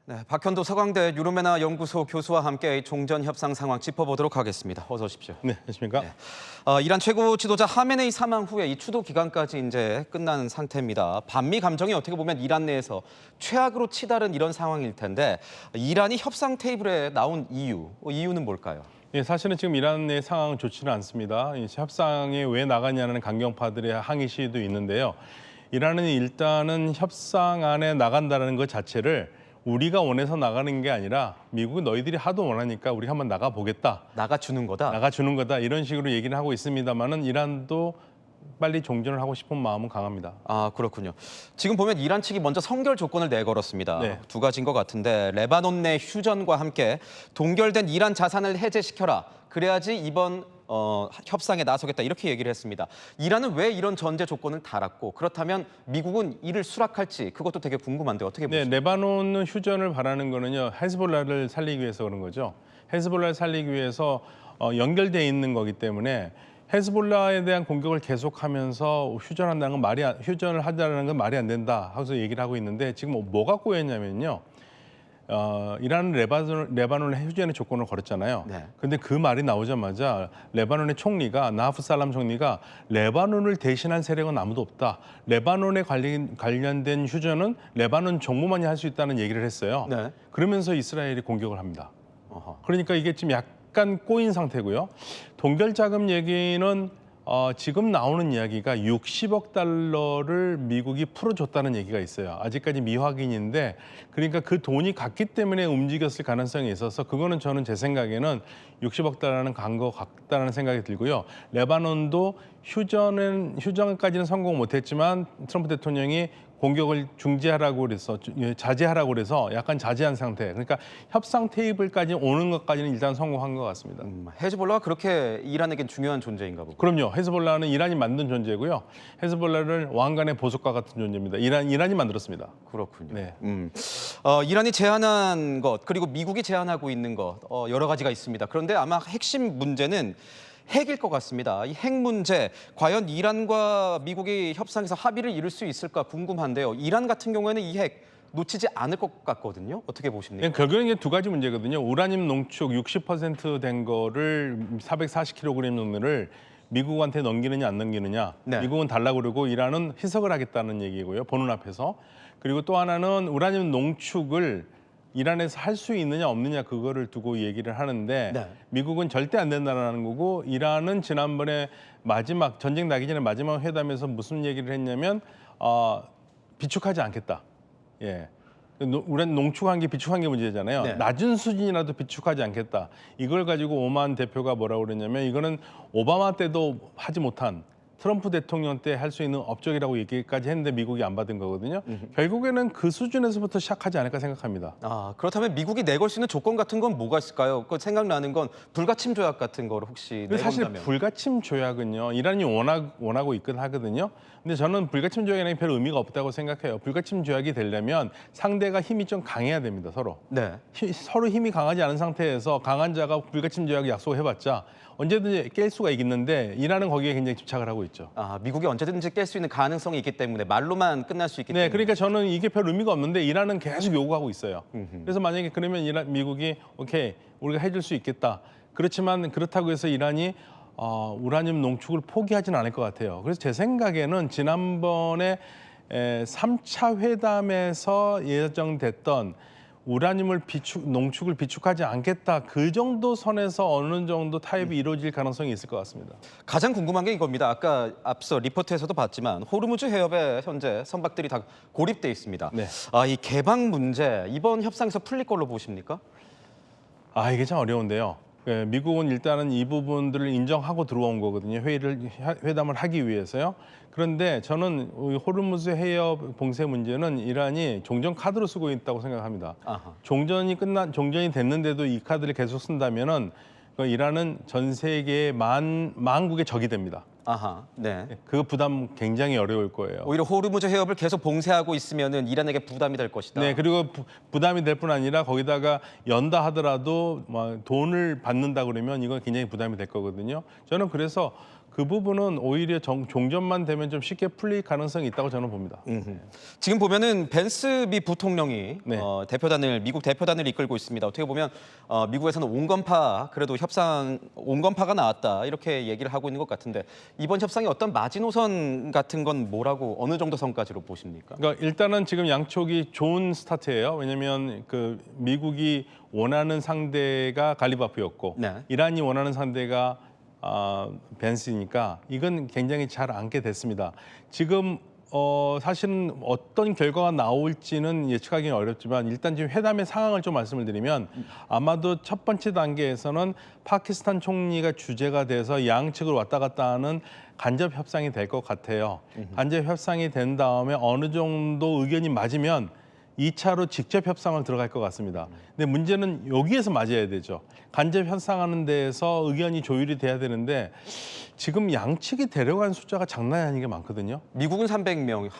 네, 박현도 서강대 유로메나 연구소 교수와 함께 종전 협상 상황 짚어보도록 하겠습니다. 어서 오십시오. 네, 안녕하십니까? 네. 이란 최고 지도자 하메네이 사망 후에 이 추도 기간까지 이제 끝난 상태입니다. 반미 감정이 어떻게 보면 이란 내에서 최악으로 치달은 이런 상황일 텐데 이란이 협상 테이블에 나온 이유는 뭘까요? 예, 사실은 지금 이란 내 상황은 좋지는 않습니다. 이 협상에 왜 나가냐는 강경파들의 항의 시위도 있는데요. 이란은 일단은 협상 안에 나간다는 것 자체를 우리가 원해서 나가는 게 아니라 미국은 너희들이 하도 원하니까 우리가 한번 나가보겠다. 나가주는 거다? 나가주는 거다. 이런 식으로 얘기를 하고 있습니다만은 이란도 빨리 종전을 하고 싶은 마음은 강합니다. 아, 그렇군요. 지금 보면 이란 측이 먼저 선결 조건을 내걸었습니다. 네. 두 가지인 것 같은데 레바논 내 휴전과 함께 동결된 이란 자산을 해제시켜라. 그래야지 이번 협상에 나서겠다 이렇게 얘기를 했습니다. 이란은 왜 이런 전제 조건을 달았고 그렇다면 미국은 이를 수락할지 그것도 되게 궁금한데 어떻게 네, 보십니까? 레바논은 휴전을 바라는 거는요. 헤즈볼라를 살리기 위해서 그런 거죠. 헤즈볼라를 살리기 위해서 연결돼 있는 거기 때문에 헤즈볼라에 대한 공격을 계속하면서 휴전을 하자는 건 말이 안 된다 하고서 얘기를 하고 있는데 지금 뭐가 꼬였냐면요. 이란은 레바논의 휴전의 조건을 걸었잖아요. 네. 근데 그 말이 나오자마자 레바논의 총리가 나하프 살람 총리가 레바논을 대신한 세력은 아무도 없다. 레바논에 관련된 휴전은 레바논 정부만이 할 수 있다는 얘기를 했어요. 네. 그러면서 이스라엘이 공격을 합니다. 어허. 그러니까 이게 지금 약간 꼬인 상태고요. 동결 자금 얘기는 지금 나오는 이야기가 60억 달러를 미국이 풀어줬다는 얘기가 있어요. 아직까지 미확인인데 그러니까 그 돈이 갔기 때문에 움직였을 가능성이 있어서 그거는 저는 제 생각에는 60억 달러는 간 것 같다는 생각이 들고요. 레바논도 휴전까지는 성공 못했지만 트럼프 대통령이 공격을 중지하라고 그래서 자제하라고 그래서 약간 자제한 상태. 그러니까 협상 테이블까지 오는 것까지는 일단 성공한 것 같습니다. 헤즈볼라가 그렇게 이란에겐 중요한 존재인가 보고. 그럼요. 헤즈볼라는 이란이 만든 존재고요. 헤즈볼라는 왕관의 보석과 같은 존재입니다. 이란이 만들었습니다. 그렇군요. 네. 이란이 제안한 것 그리고 미국이 제안하고 있는 것 여러 가지가 있습니다. 그런데 아마 핵심 문제는 핵일 것 같습니다. 이 핵 문제 과연 이란과 미국이 협상에서 합의를 이룰 수 있을까 궁금한데요. 이란 같은 경우에는 이 핵 놓치지 않을 것 같거든요. 어떻게 보십니까? 결국엔 이게 두 가지 문제거든요. 우라늄 농축 60%된 거를 440kg 정도를 미국한테 넘기느냐 안 넘기느냐. 네. 미국은 달라고 그러고 이란은 희석을 하겠다는 얘기고요. 보는 앞에서. 그리고 또 하나는 우라늄 농축을 이란에서 할 수 있느냐 없느냐 그거를 두고 얘기를 하는데 네. 미국은 절대 안 된다는 거고 이란은 지난번에 전쟁 나기 전에 마지막 회담에서 무슨 얘기를 했냐면 비축하지 않겠다. 예. 우리는 농축한 게 비축한 게 문제잖아요. 네. 낮은 수준이라도 비축하지 않겠다. 이걸 가지고 오만 대표가 뭐라고 그랬냐면 이거는 오바마 때도 하지 못한 트럼프 대통령 때 할 수 있는 업적이라고 얘기까지 했는데 미국이 안 받은 거거든요. 결국에는 그 수준에서부터 시작하지 않을까 생각합니다. 그렇다면 미국이 내걸 수 있는 조건 같은 건 뭐가 있을까요? 그 생각나는 건 불가침 조약 같은 거를 혹시 근데 사실 내건다면. 불가침 조약은요. 이란이 원하고 있긴 하거든요. 근데 저는 불가침 조약에는 별 의미가 없다고 생각해요. 불가침 조약이 되려면 상대가 힘이 좀 강해야 됩니다. 서로. 네. 서로 힘이 강하지 않은 상태에서 강한 자가 불가침 조약 약속해봤자 언제든지 깰 수가 있는데 이란은 거기에 굉장히 집착을 하고 있죠. 미국이 언제든지 깰 수 있는 가능성이 있기 때문에 말로만 끝날 수 있기 네, 때문에. 그러니까 저는 이게 별 의미가 없는데 이란은 계속 요구하고 있어요. 그래서 만약에 그러면 미국이 오케이, 우리가 해줄 수 있겠다. 그렇지만 그렇다고 해서 이란이 우라늄 농축을 포기하지는 않을 것 같아요. 그래서 제 생각에는 지난번에 3차 회담에서 예정됐던 우라늄을 농축을 비축하지 않겠다. 그 정도 선에서 어느 정도 타협이 이루어질 가능성이 있을 것 같습니다. 가장 궁금한 게 이겁니다. 아까 앞서 리포트에서도 봤지만 호르무즈 해협에 현재 선박들이 다 고립돼 있습니다. 네. 이 개방 문제 이번 협상에서 풀릴 걸로 보십니까? 이게 참 어려운데요. 미국은 일단은 이 부분들을 인정하고 들어온 거거든요. 회담을 하기 위해서요. 그런데 저는 호르무즈 해협 봉쇄 문제는 이란이 종전 카드로 쓰고 있다고 생각합니다. 아하. 종전이 됐는데도 이 카드를 계속 쓴다면은 이란은 전 세계의 만국의 적이 됩니다. 아하. 네. 그 부담 굉장히 어려울 거예요. 오히려 호르무즈 해협을 계속 봉쇄하고 있으면은 이란에게 부담이 될 것이다. 네, 그리고 부담이 될 뿐 아니라 거기다가 연다 하더라도 돈을 받는다 그러면 이건 굉장히 부담이 될 거거든요. 저는 그래서 그 부분은 오히려 종전만 되면 좀 쉽게 풀릴 가능성이 있다고 저는 봅니다. 지금 보면은 벤스 미 부통령이 네. 미국 대표단을 이끌고 있습니다. 어떻게 보면 미국에서는 온건파 그래도 협상 온건파가 나왔다 이렇게 얘기를 하고 있는 것 같은데 이번 협상이 어떤 마지노선 같은 건 뭐라고 어느 정도 선까지로 보십니까? 그러니까 일단은 지금 양쪽이 좋은 스타트예요. 왜냐하면 그 미국이 원하는 상대가 갈리바프였고 네. 이란이 원하는 상대가 벤스니까 이건 굉장히 잘 앉게 됐습니다. 지금 사실은 어떤 결과가 나올지는 예측하기는 어렵지만 일단 지금 회담의 상황을 좀 말씀을 드리면 아마도 첫 번째 단계에서는 파키스탄 총리가 주제가 돼서 양측을 왔다 갔다 하는 간접 협상이 될 것 같아요. 간접 협상이 된 다음에 어느 정도 의견이 맞으면 2차로 직접 협상을 들어갈 것 같습니다. 근데 문제는 여기에서 맞아야 되죠. 간접 협상하는 데에서 의견이 조율이 돼야 되는데 지금 양측이 데려간 숫자가 장난이 아니게 많거든요. 미국은 300명,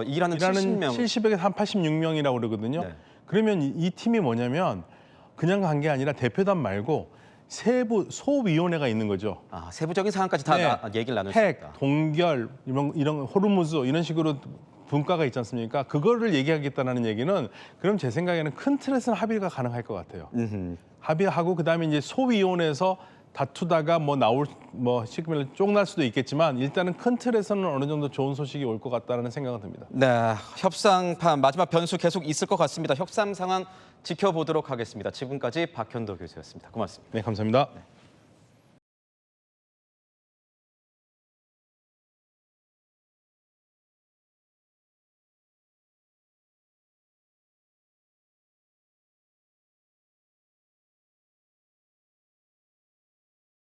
이란은 70명. 70에서 한 86명이라고 그러거든요. 네. 그러면 이 팀이 뭐냐면 그냥 간 게 아니라 대표단 말고 세부 소위원회가 있는 거죠. 세부적인 사항까지 다 네. 얘기를 나눌 수 있다. 핵, 동결, 이런 호르무즈 이런 식으로 분과가 있지 않습니까? 그거를 얘기하겠다는 얘기는 그럼 제 생각에는 큰 틀에서는 합의가 가능할 것 같아요. 합의하고 그다음에 이제 소위원회에서 다투다가 시키면 쫑날 수도 있겠지만 일단은 큰 틀에서는 어느 정도 좋은 소식이 올 것 같다는 생각은 듭니다. 네, 협상판 마지막 변수 계속 있을 것 같습니다. 협상 상황 지켜보도록 하겠습니다. 지금까지 박현도 교수였습니다. 고맙습니다. 네, 감사합니다.